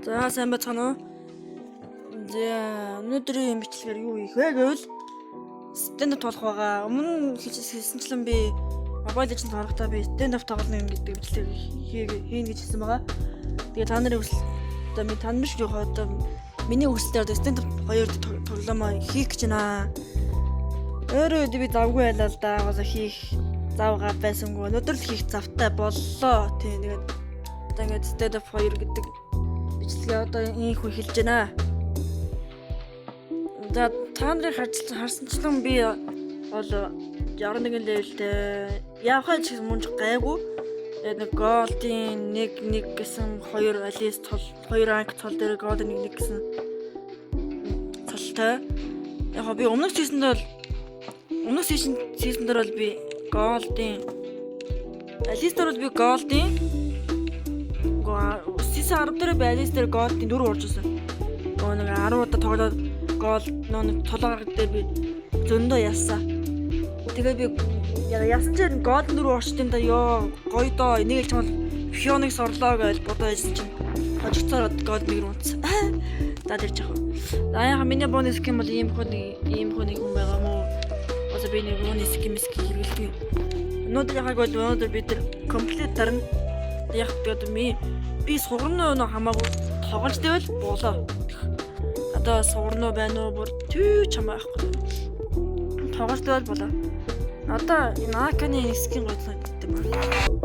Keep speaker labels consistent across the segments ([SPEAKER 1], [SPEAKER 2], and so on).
[SPEAKER 1] За сайн байцгаана уу? За өнөөдрийн бичлэгээр юу хийх вэ гэвэл stand up тоглох байгаа. Өмнө хэлсэнчлэн би Mobile Legends тоглохдоо би stand up тоглоно гэдэг бичлэгийг хийн гэж хэлсэн байгаа. Тэгээ та нарын хүсэл одоо би тань биш жоох одоо миний хүсэлээр stand up хоёр тоглоомоо хийх гэж байна. Өөрөө би завгүй байлаа л да. Одоо хийх завгаа байсангүй. Өнөөдөр л хийх завтай боллоо. Тийм тэгээд одоо ингээд stand up хоёр гэдэг бичлэгээ одоо ийхүү хэлж байна. За та нарын харсанчлан би бол 61 левелтэй явхаа ч мунж гайгүй. Тэгээд нэг голдын 1 гэсэн 2 алис тол 2 ранг тол дээр голдын 1 гэсэн цолтой. Яг би өмнөх сизонд бол би голдын алис дээр бол би голдын сизон 10 дээр би алис дээр голдын 4 оржсэн. Нэг 10 удаа тоглоод гол нэг толгойг дээр би зөндөө яасан. Тэгээ би яасан чинь гол нүрүү орчтын да ёо гоё доо энийг л чамд Фионыг сорлоо гэж бодож байсан чинь хожигцоор гол нэг рүү унтсан. За тэр жах. За яха миний бонус гейм бол ийм хүн байгаа мó. Осо би нэг бонус гейм хэрэглэдэг. Өнөөдөр яхаг бол өнөөдөр бид тэр комплект дарна. Яг би сугарна нөө хамаагүй тоглож дэвэл болоо. Одоо сугарна байна уу бүр түү чамаахгүй. Тоглож дэвэл болоо. Одоо Наканы скин гоцлоо гэдэг юм байна.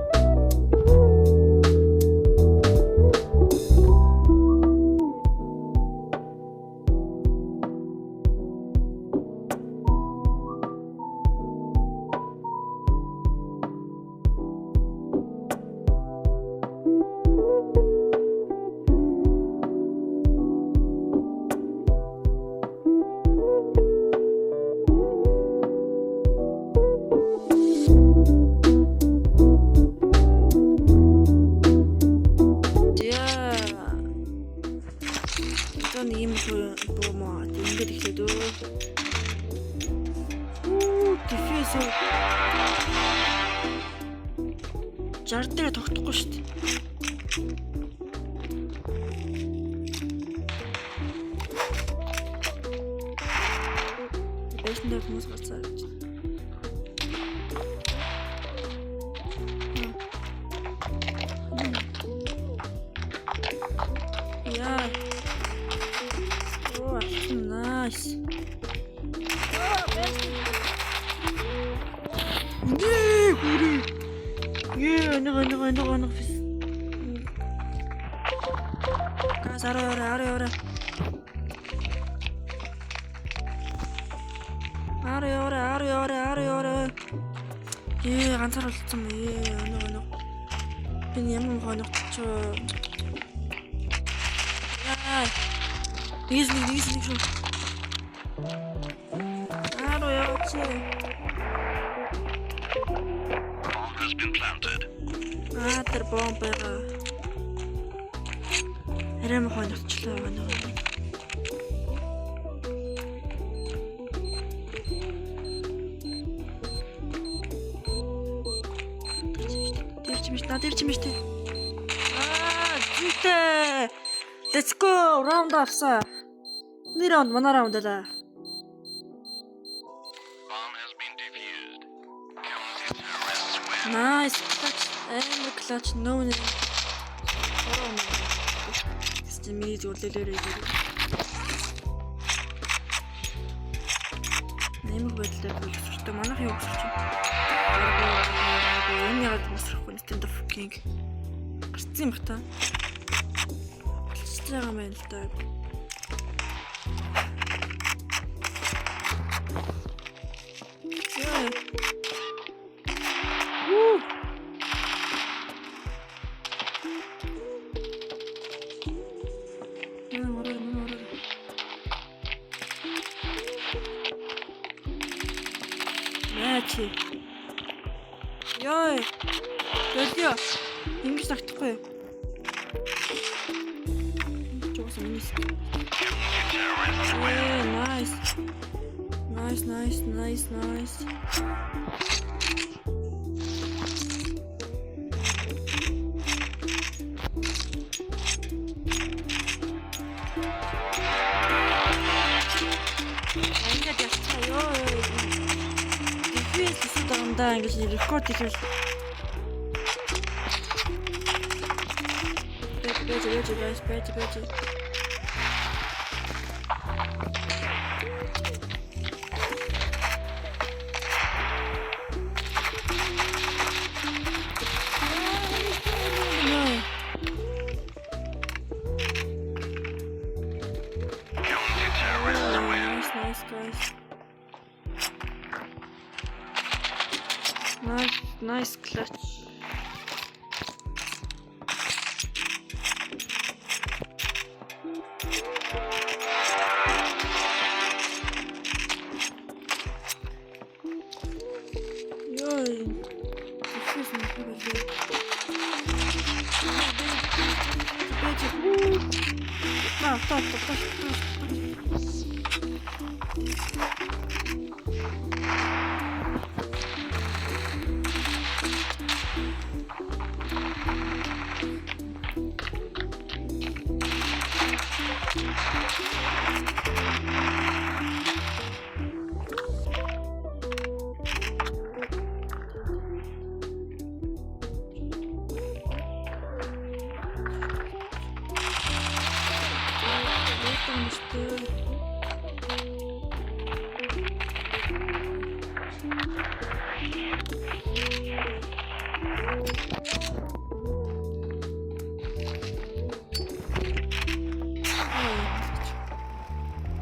[SPEAKER 1] Жартыг тогтохгүй шүү дээ. Бэшнээр хүмүүс гарцаа гэж. Яа. Оо, nice. Нэг фис. Газ араа. Ганцаар болцсон юм. Нэг. Би ямар хоног ч. Яа. Нэг шүү. Араа яваач. Тэр бомбера. Эрэм хоногчлоо байна. Дэрчимштэй. Зүйтэй. Let's go. Round авсан. Нэг раунд манай раунд даа. Nice. Clutch no one. Стимиз үлээлээрээ. Нэмэг байдлаар боловсролтой манайх юу гэж чинь. Энэ яг мосрохгүй stand up king. Гарцсан юм бата. Болчихж байгаа юм л да. Ёй. Төлөө. Ингэж тагтахгүй. Жогсон минис. Nice. дандаа ингэж рекорд хийхэл байж. Nice clutch.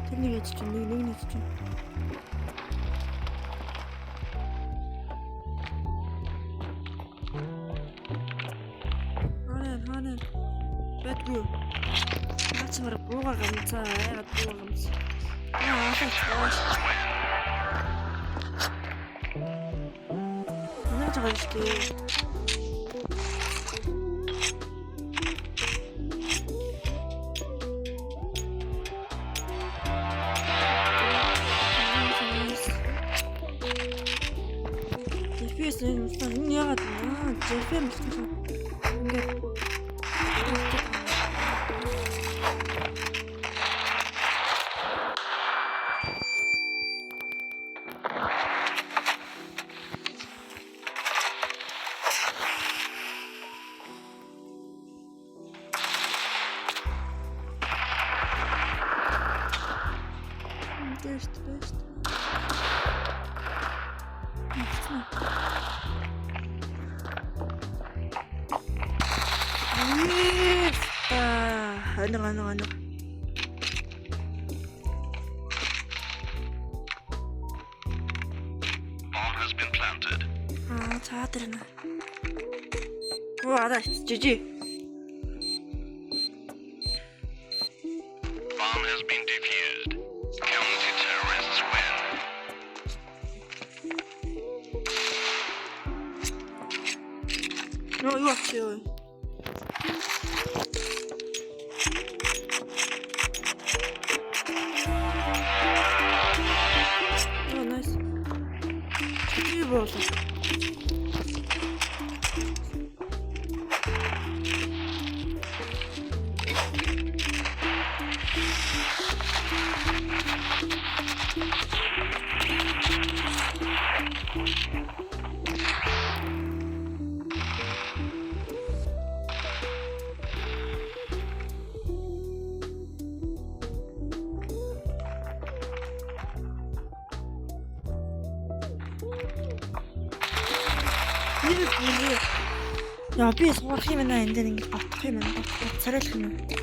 [SPEAKER 1] Тэрнийг яж чинь нэг нэг чинь. Ханаа. Бэтгүү. Нацмар бууга ганцаа яагаад бууга ганц. Нэг жагаа штий. Энэ яагаад жефэм гэсэн ингээд Best. Ano.
[SPEAKER 2] Bomb has been planted.
[SPEAKER 1] Цаадар на. Араа жижи.
[SPEAKER 2] Bomb has been defused. Counter-terrorists win.
[SPEAKER 1] No, you are chill. Просто. Яа би сурах юм байна энэ дээр ингэж батах юм байна. Царайлах юм. Нэ.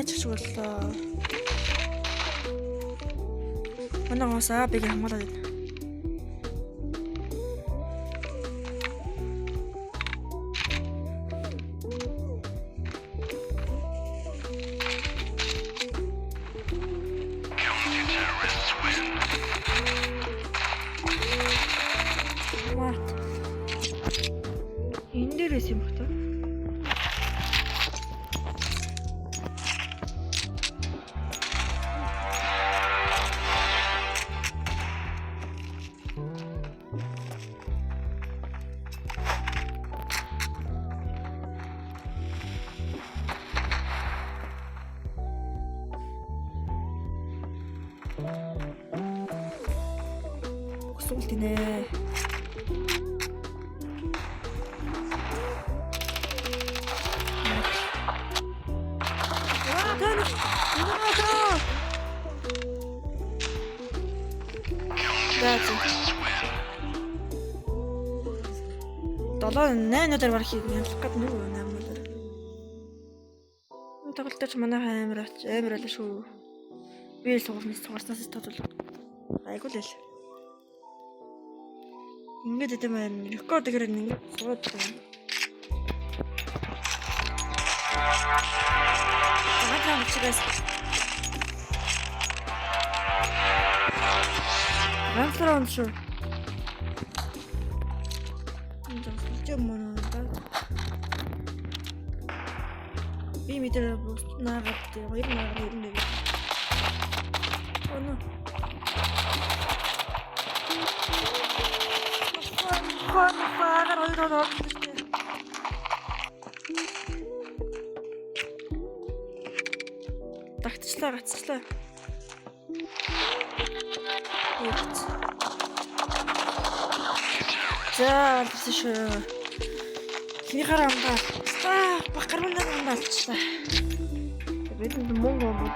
[SPEAKER 1] ачиж боллоо. Манай гоосаа биг хамгаалаад байна.
[SPEAKER 2] Counter-terrorists win.
[SPEAKER 1] What? Энэ дээрээс юм бах та. Суулт инэ.
[SPEAKER 2] Counter-terrorists win.
[SPEAKER 1] 7-8 өдөр барах юм ялах гэдэг нүг 8 өдөр. Энэ тоглолточ манай амар аль шүү. Би сугарснаас тодлоо. Айгуу л. Ингээд эдэм байна. Рекорд гэрэн ингээд сууд байна. Хаагаа чигээс. Ганцраа шүү. Энэ зөв мөн байна. Би мэдэр наагаад хоёр наагаад ирнэ. Оно. Фагаар хоёр ороод ирсэн. Тагтчлаа гацчлаа. За, шүү. Хий гарамдаа. Бакар мандаа амдаалчлаа. Бид мөнгө өгөх.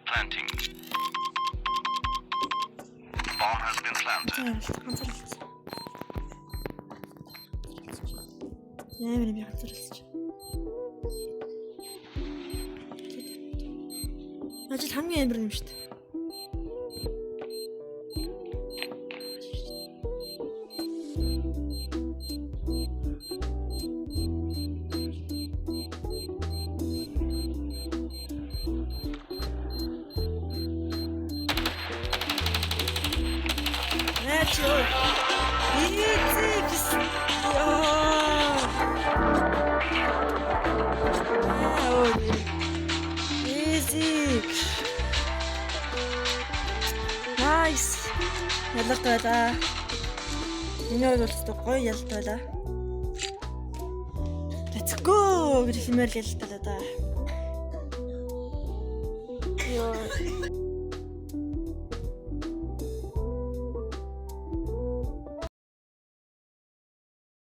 [SPEAKER 2] Planting. Bomb has been planted.
[SPEAKER 1] Ямар юм янзлж. Ажил хамгийн амар юм шүү дээ. Nice. Ялалт байлаа. Энэ бол өстой гоё ялалт байлаа. Let's go гэж хэмээл ялалт байлаа да. Йоо.